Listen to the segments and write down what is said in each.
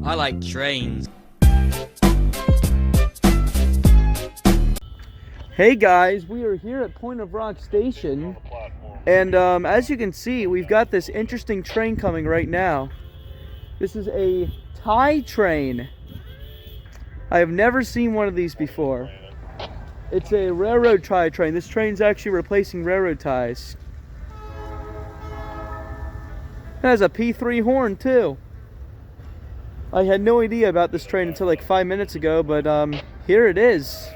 I like trains. Hey guys, we are here at Point of Rock Station, and as you can see, we've got this interesting train coming right now. This is a tie train. I have never seen one of these before. It's a railroad tie train. This train's actually replacing railroad ties. It has a P3 horn too. I had no idea about this train until like 5 minutes ago, but here it is.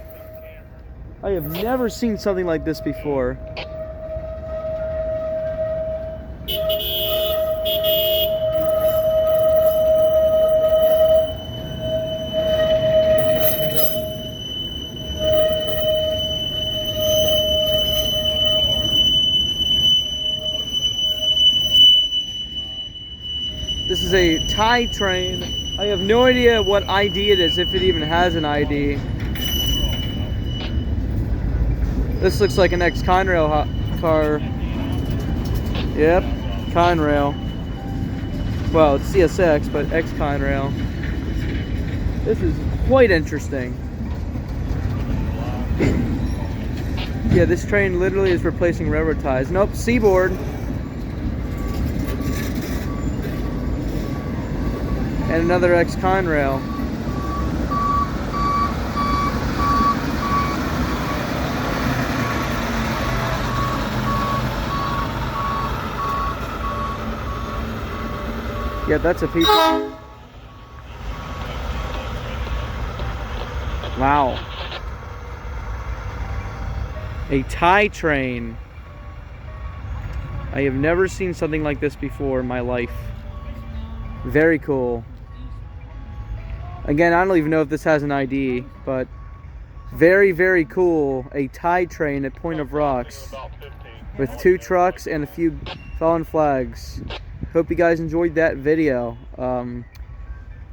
I have never seen something like this before. This is a tie train. I have no idea what ID it is, if it even has an ID. This looks like an ex-Conrail car. Yep, Conrail. Well, it's CSX, but ex-Conrail. This is quite interesting. Yeah, this train literally is replacing railroad ties. Nope, Seaboard. And another ex-Conrail. Yeah, that's a piece of... Wow. A tie train. I have never seen something like this before in my life. Very cool. Again, I don't even know if this has an ID, but very, very cool. A tie train at Point of Rocks with 2 trucks and a few fallen flags. Hope you guys enjoyed that video.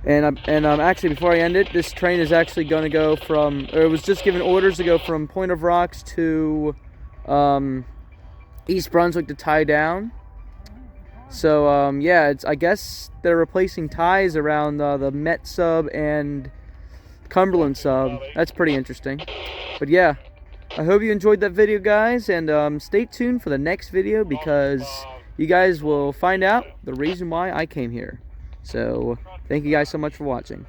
Actually, before I end it, this train is actually going to go from, or it was just given orders to go from Point of Rocks to East Brunswick to tie down. So yeah, I guess they're replacing ties around the Met sub and Cumberland sub. That's pretty interesting. But yeah, I hope you enjoyed that video, guys, and stay tuned for the next video, because you guys will find out the reason why I came here. So thank you guys so much for watching.